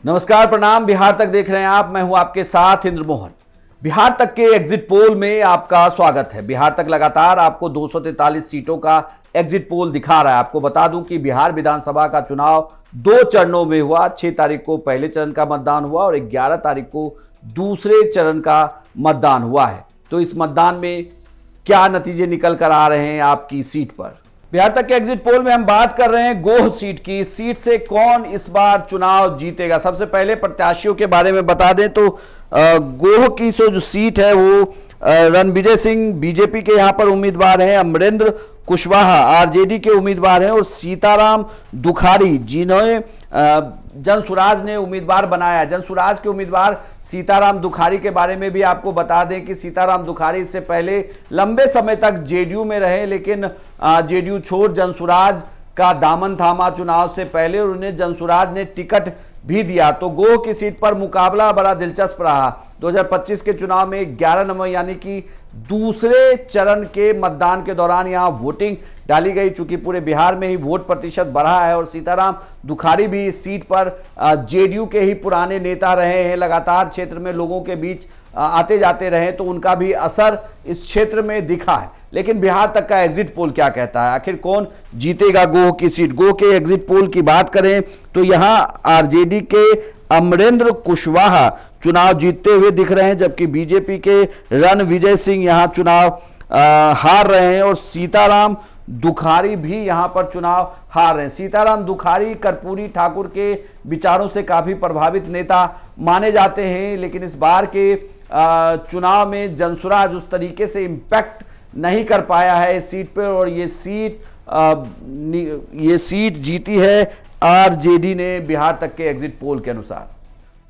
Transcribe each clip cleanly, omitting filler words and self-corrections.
नमस्कार, प्रणाम। बिहार तक देख रहे हैं आप, मैं हूं आपके साथ इंद्र मोहन। बिहार तक के एग्जिट पोल में आपका स्वागत है। बिहार तक लगातार आपको 243 सीटों का एग्जिट पोल दिखा रहा है। आपको बता दूं कि बिहार विधानसभा का चुनाव 2 चरणों में हुआ। 6 तारीख को पहले चरण का मतदान हुआ और 11 तारीख को दूसरे चरण का मतदान हुआ है। तो इस मतदान में क्या नतीजे निकल कर आ रहे हैं आपकी सीट पर? बिहार तक के एग्जिट पोल में हम बात कर रहे हैं गोह सीट की। इस सीट से कौन इस बार चुनाव जीतेगा? सबसे पहले प्रत्याशियों के बारे में बता दें तो गोह की जो सीट है वो रणविजय सिंह बीजेपी के यहां पर उम्मीदवार हैं, अमरेंद्र कुशवाहा आरजेडी के उम्मीदवार हैं और सीताराम दुखारी जिन्हें जनसुराज ने उम्मीदवार बनाया। जनसुराज के उम्मीदवार सीताराम दुखारी के बारे में भी आपको बता दें कि सीताराम दुखारी इससे पहले लंबे समय तक जेडीयू में रहे, लेकिन जेडीयू छोड़ जनसुराज का दामन थामा चुनाव से पहले और उन्हें जनसुराज ने टिकट भी दिया। तो गोह की सीट पर मुकाबला बड़ा दिलचस्प रहा। 2025 के चुनाव में 11 नवंबर यानी कि दूसरे चरण के मतदान के दौरान यहां वोटिंग डाली गई। चूंकि पूरे बिहार में ही वोट प्रतिशत बढ़ा है और सीताराम दुखारी भी इस सीट पर जेडीयू के ही पुराने नेता रहे हैं, लगातार क्षेत्र में लोगों के बीच आते जाते रहे, तो उनका भी असर इस क्षेत्र में दिखा है। लेकिन बिहार तक का एग्जिट पोल क्या कहता है? आखिर कौन जीतेगा गोह की सीट? गोह के एग्जिट पोल की बात करें तो यहां आरजेडी के अमरेंद्र कुशवाहा चुनाव जीतते हुए दिख रहे हैं, जबकि बीजेपी के रणविजय सिंह यहां चुनाव हार रहे हैं और सीताराम दुखारी भी यहां पर चुनाव हार रहे हैं। सीताराम दुखारी कर्पूरी ठाकुर के विचारों से काफी प्रभावित नेता माने जाते हैं, लेकिन इस बार के चुनाव में जनसुराज उस तरीके से इंपैक्ट नहीं कर पाया है इस सीट पर और ये सीट जीती है आरजेडी ने बिहार तक के एग्जिट पोल के अनुसार।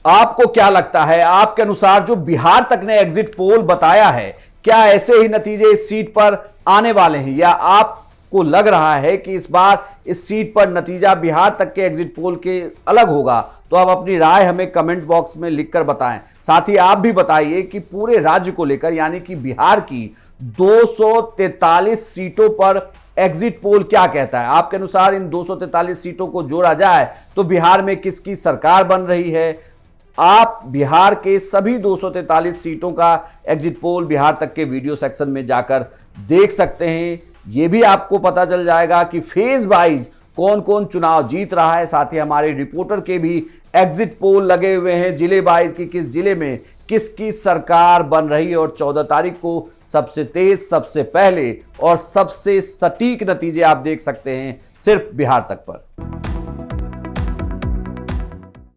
आपको क्या लगता है? आपके अनुसार जो बिहार तक ने एग्जिट पोल बताया है, क्या ऐसे ही नतीजे इस सीट पर आने वाले हैं या आपको लग रहा है कि इस बार इस सीट पर नतीजा बिहार तक के एग्जिट पोल के अलग होगा? तो आप अपनी राय हमें कमेंट बॉक्स में लिखकर बताएं। साथ ही आप भी बताइए कि पूरे राज्य को लेकर यानी कि बिहार की 243 सीटों पर एग्जिट पोल क्या कहता है? आपके अनुसार इन 243 सीटों को जोड़ा जाए तो बिहार में किसकी सरकार बन रही है? आप बिहार के सभी 243 सीटों का एग्जिट पोल बिहार तक के वीडियो सेक्शन में जाकर देख सकते हैं। यह भी आपको पता चल जाएगा कि फेज वाइज कौन कौन चुनाव जीत रहा है। साथ ही हमारे रिपोर्टर के भी एग्जिट पोल लगे हुए हैं जिले वाइज की किस जिले में किसकी सरकार बन रही है और 14 तारीख को सबसे तेज, सबसे पहले और सबसे सटीक नतीजे आप देख सकते हैं सिर्फ बिहार तक पर।